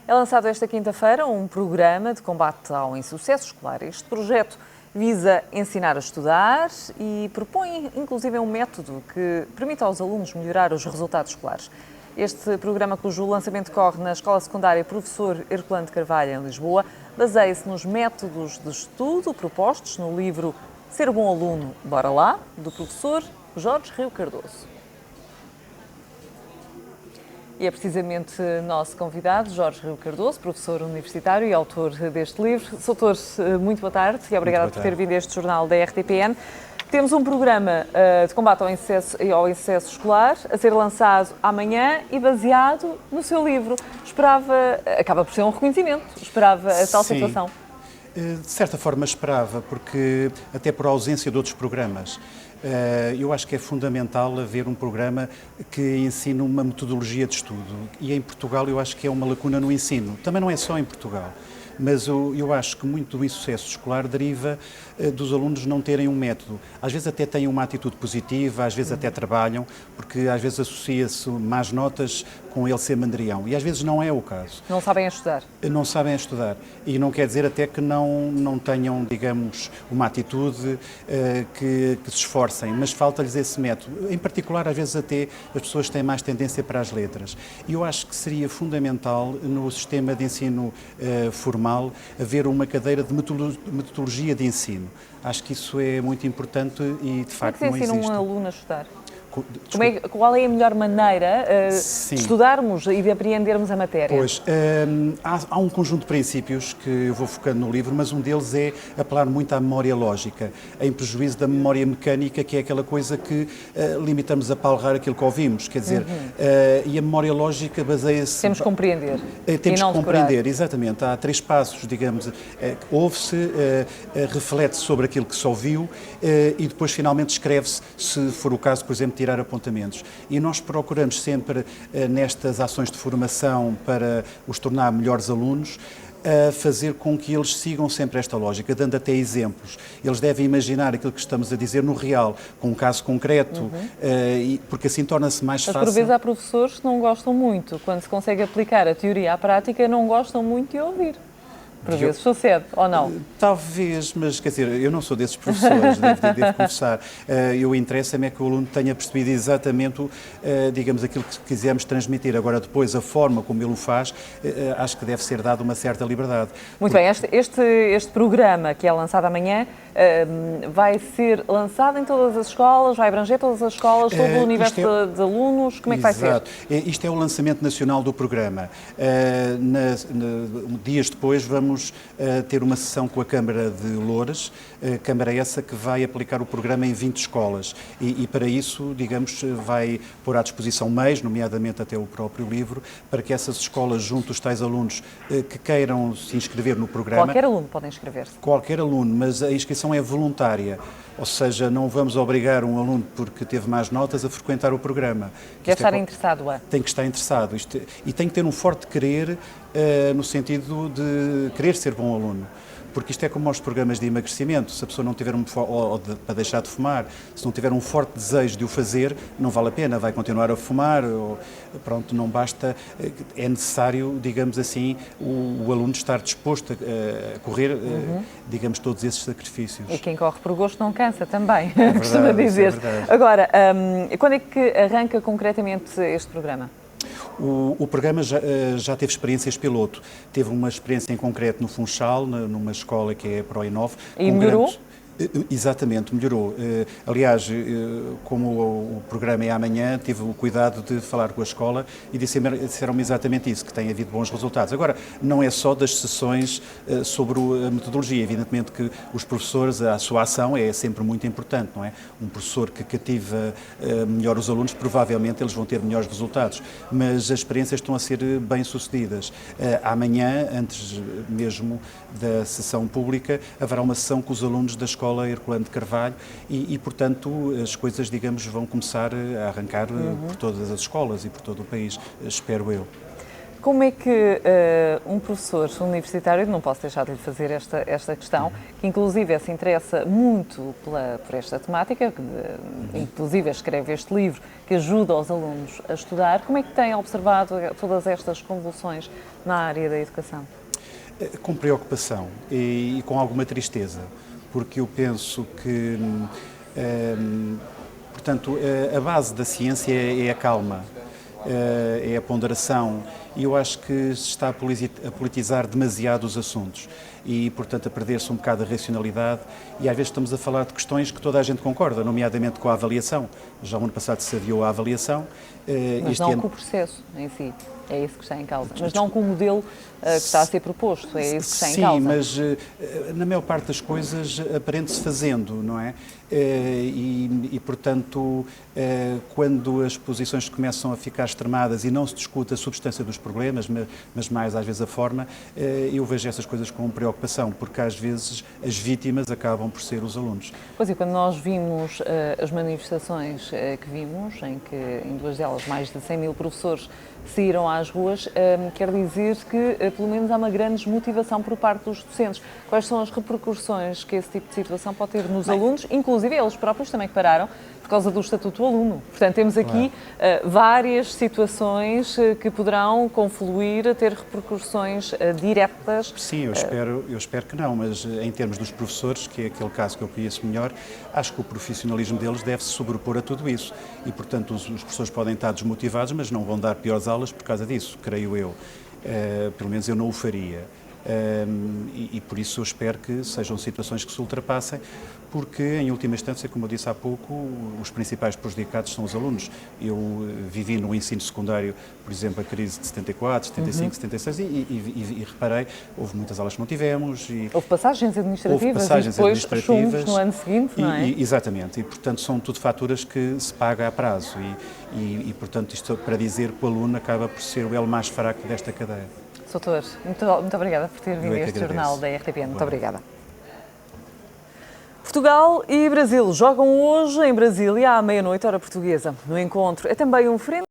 É lançado esta quinta-feira um programa de combate ao insucesso escolar. Este projeto visa ensinar a estudar e propõe, inclusive, um método que permite aos alunos melhorar os resultados escolares. Este programa, cujo lançamento corre na Escola Secundária Professor Herculano de Carvalho, em Lisboa, baseia-se nos métodos de estudo propostos no livro Ser Bom Aluno, Bora Lá, do professor Jorge Rio Cardoso. E é precisamente nosso convidado, Jorge Rio Cardoso, professor universitário e autor deste livro. Doutor, muito boa tarde e obrigada por ter vindo a este jornal da RTPN. Temos um programa de combate ao insucesso escolar a ser lançado amanhã e baseado no seu livro. Acaba por ser um reconhecimento, esperava a tal situação. De certa forma esperava, porque até por ausência de outros programas. Eu acho que é fundamental haver um programa que ensine uma metodologia de estudo. E em Portugal eu acho que é uma lacuna no ensino. Também não é só em Portugal. Mas eu acho que muito do insucesso escolar deriva dos alunos não terem um método. Às vezes até têm uma atitude positiva, às vezes até trabalham, porque às vezes associa-se más notas com ele ser mandrião. E às vezes não é o caso. Não sabem estudar. Não sabem estudar. E não quer dizer até que não tenham, digamos, uma atitude que se esforcem, mas falta-lhes esse método. Em particular, às vezes até as pessoas têm mais tendência para as letras. E eu acho que seria fundamental no sistema de ensino formal haver uma cadeira de metodologia de ensino. Acho que isso é muito importante e, de facto, não existe. Como é que se ensina um aluno a estudar? Qual é a melhor maneira de estudarmos e de apreendermos a matéria? Pois, há um conjunto de princípios que eu vou focando no livro, mas um deles é apelar muito à memória lógica, em prejuízo da memória mecânica, que é aquela coisa que limitamos a palrar aquilo que ouvimos, quer dizer, e a memória lógica baseia-se... Temos que compreender. Temos que compreender, exatamente. Há 3 passos, digamos, ouve-se, reflete-se sobre aquilo que se ouviu e depois finalmente escreve-se, se for o caso, por exemplo, tirar apontamentos. E nós procuramos sempre, nestas ações de formação para os tornar melhores alunos, fazer com que eles sigam sempre esta lógica, dando até exemplos. Eles devem imaginar aquilo que estamos a dizer no real, com um caso concreto, porque assim torna-se mais fácil. Mas por vezes há professores que não gostam muito, quando se consegue aplicar a teoria à prática, não gostam muito de ouvir. Por vezes sucede, ou não? Talvez, mas quer dizer, eu não sou desses professores, devo confessar. Interessa-me é que o aluno tenha percebido exatamente, digamos, aquilo que quisermos transmitir. Agora, depois, a forma como ele o faz, acho que deve ser dada uma certa liberdade. Muito bem, este programa que é lançado amanhã vai ser lançado em todas as escolas, vai abranger todas as escolas, todo o universo de alunos, como é que vai ser? Exato. Isto é o lançamento nacional do programa. Dias depois vamos ter uma sessão com a Câmara de Loures, Câmara essa que vai aplicar o programa em 20 escolas e para isso, digamos, vai pôr à disposição meios, nomeadamente até o próprio livro, para que essas escolas, junto os tais alunos que queiram se inscrever no programa... Qualquer aluno pode inscrever-se? Qualquer aluno, mas a inscrição é voluntária, ou seja, não vamos obrigar um aluno porque teve más notas a frequentar o programa. Deve estar interessado, Tem que estar interessado e tem que ter um forte querer no sentido de querer ser bom aluno. Porque isto é como aos programas de emagrecimento, se a pessoa não tiver para deixar de fumar, se não tiver um forte desejo de o fazer, não vale a pena, vai continuar a fumar, pronto, não basta, é necessário, digamos assim, o aluno estar disposto a correr, digamos, todos esses sacrifícios. E quem corre por gosto não cansa também, costuma dizer. Agora, quando é que arranca concretamente este programa? O programa já teve experiências piloto. Teve uma experiência em concreto no Funchal, numa escola que é a ProInove. E melhorou? Exatamente, melhorou. Aliás, como o programa é amanhã, tive o cuidado de falar com a escola e disseram-me exatamente isso, que tem havido bons resultados. Agora, não é só das sessões sobre a metodologia, evidentemente que os professores, a sua ação é sempre muito importante, não é? Um professor que cativa melhor os alunos, provavelmente eles vão ter melhores resultados, mas as experiências estão a ser bem-sucedidas. Amanhã, antes mesmo da sessão pública, haverá uma sessão com os alunos da escola Herculano de Carvalho portanto, as coisas, digamos, vão começar a arrancar por todas as escolas e por todo o país, espero eu. Como é que um professor universitário, não posso deixar de lhe fazer esta questão, que inclusive se interessa muito por esta temática, que inclusive escreve este livro que ajuda os alunos a estudar, como é que tem observado todas estas convulsões na área da educação? Com preocupação e com alguma tristeza, porque eu penso que, portanto, a base da ciência é a calma, é a ponderação, e eu acho que se está a politizar demasiado os assuntos e, portanto, a perder-se um bocado a racionalidade, e às vezes estamos a falar de questões que toda a gente concorda, nomeadamente com a avaliação. Já o ano passado se adiou a avaliação. Mas não com o processo em si, é isso que está em causa. Mas não com o modelo que está a ser proposto, é isso que está em causa. Sim, mas na maior parte das coisas aprende-se fazendo, não é? Portanto, quando as posições começam a ficar extremadas e não se discute a substância dos problemas, mas mais às vezes a forma, eu vejo essas coisas com preocupação, porque às vezes as vítimas acabam por ser os alunos. Pois é, quando nós vimos as manifestações que vimos, em que em duas delas mais de 100 mil professores saíram às ruas, quer dizer que pelo menos há uma grande desmotivação por parte dos docentes. Quais são as repercussões que esse tipo de situação pode ter nos alunos, inclusive eles próprios também que pararam por causa do Estatuto do Aluno? Portanto, temos aqui várias situações que poderão confluir a ter repercussões diretas. Sim, eu espero que não, mas em termos dos professores, que é aquele caso que eu conheço melhor, acho que o profissionalismo deles deve se sobrepor a tudo isso. E, portanto, os professores podem estar desmotivados, mas não vão dar piores aulas por causa disso, creio eu. Pelo menos eu não o faria. E por isso eu espero que sejam situações que se ultrapassem, porque, em última instância, como eu disse há pouco, os principais prejudicados são os alunos. Eu vivi no ensino secundário, por exemplo, a crise de 74, 75, 76 e reparei, houve muitas aulas que não tivemos. Houve passagens administrativas e depois chumbos no ano seguinte, não é? Exatamente, e portanto são tudo faturas que se paga a prazo e portanto isto para dizer que o aluno acaba por ser o elo mais fraco desta cadeia. Doutor, muito obrigada por ter vindo a este jornal da RTP. Muito obrigada. Portugal e Brasil jogam hoje em Brasília à meia-noite, hora portuguesa. No encontro é também um frente